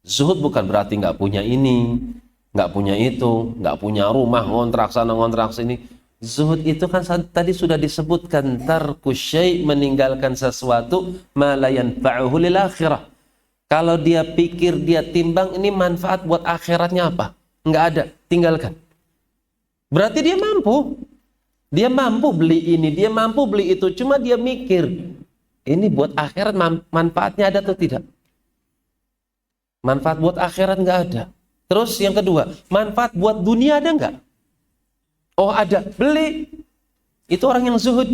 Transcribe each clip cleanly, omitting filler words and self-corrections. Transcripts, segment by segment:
Zuhud bukan berarti nggak punya ini, nggak punya itu, nggak punya rumah, ngontrak sana, ngontrak sini. Zuhud itu kan tadi sudah disebutkan, tarku syai', meninggalkan sesuatu, ma la yanfa'uhu lil akhirah. Kalau dia pikir, dia timbang, ini manfaat buat akhiratnya apa? Nggak ada, tinggalkan. Berarti dia mampu. Dia mampu beli ini, dia mampu beli itu. Cuma dia mikir, ini buat akhirat manfaatnya ada atau tidak? Manfaat buat akhirat nggak ada. Terus yang kedua, manfaat buat dunia ada nggak? Oh ada, beli. Itu orang yang zuhud.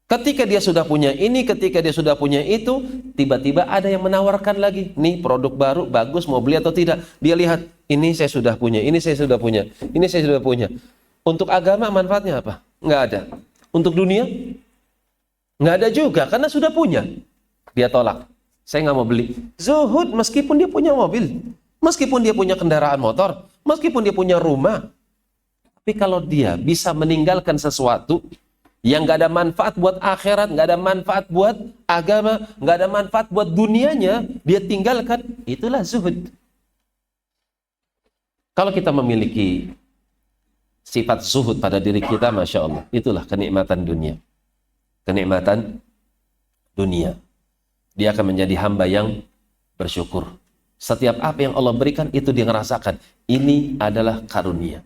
Ketika dia sudah punya ini, ketika dia sudah punya itu, tiba-tiba ada yang menawarkan lagi. Nih produk baru, bagus, mau beli atau tidak. Dia lihat, ini saya sudah punya, ini saya sudah punya, ini saya sudah punya. Untuk agama manfaatnya apa? Nggak ada. Untuk dunia? Nggak ada juga, karena sudah punya. Dia tolak. Saya nggak mau beli. Zuhud meskipun dia punya mobil, meskipun dia punya kendaraan motor, meskipun dia punya rumah. Tapi kalau dia bisa meninggalkan sesuatu yang nggak ada manfaat buat akhirat, nggak ada manfaat buat agama, nggak ada manfaat buat dunianya, dia tinggalkan, itulah zuhud. Kalau kita memiliki sifat zuhud pada diri kita, Masya Allah, itulah kenikmatan dunia. Kenikmatan dunia. Dia akan menjadi hamba yang bersyukur. Setiap apa yang Allah berikan, itu dia ngerasakan. Ini adalah karunia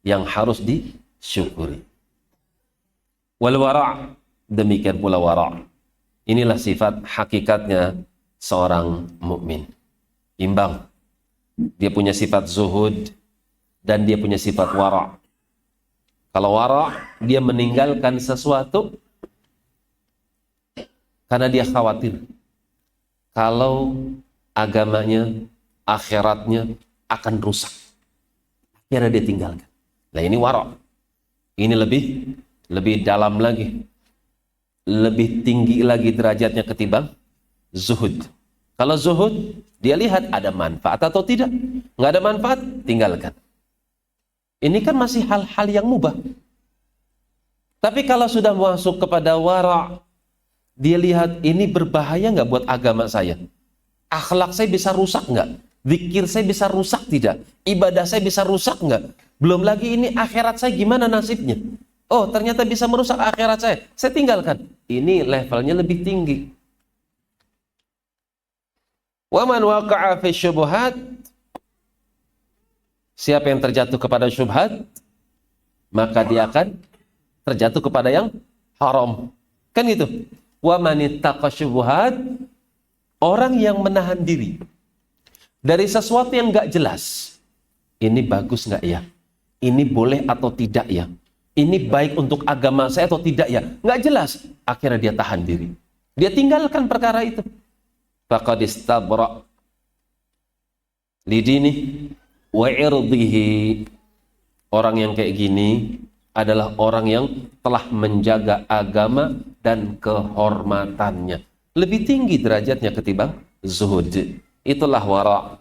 yang harus disyukuri. Wal wara', demikian pula wara'. Inilah sifat hakikatnya seorang mukmin. Imbang. Dia punya sifat zuhud dan dia punya sifat wara'. Kalau wara', dia meninggalkan sesuatu karena dia khawatir kalau agamanya, akhiratnya akan rusak. Akhirnya dia tinggalkan. Nah ini wara'. Ini lebih dalam lagi, lebih tinggi lagi derajatnya ketimbang zuhud. Kalau zuhud, dia lihat ada manfaat atau tidak. Nggak ada manfaat, tinggalkan. Ini kan masih hal-hal yang mubah. Tapi kalau sudah masuk kepada wara', dia lihat ini berbahaya nggak buat agama saya? Akhlak saya bisa rusak nggak? Zikir saya bisa rusak tidak? Ibadah saya bisa rusak nggak? Belum lagi ini akhirat saya gimana nasibnya? Oh, ternyata bisa merusak akhirat saya. Saya tinggalkan. Ini levelnya lebih tinggi. Wa man waqa'a fi syubhat, siapa yang terjatuh kepada syubhat, maka dia akan terjatuh kepada yang haram. Kan gitu. Wa man ittaqa syubhat, orang yang menahan diri dari sesuatu yang enggak jelas. Ini bagus enggak ya? Ini boleh atau tidak ya? Ini baik untuk agama saya atau tidak ya? Nggak jelas. Akhirnya dia tahan diri. Dia tinggalkan perkara itu. Faqad istabra lidini wa irdihi. Orang yang kayak gini adalah orang yang telah menjaga agama dan kehormatannya. Lebih tinggi derajatnya ketimbang zuhud. Itulah wara'.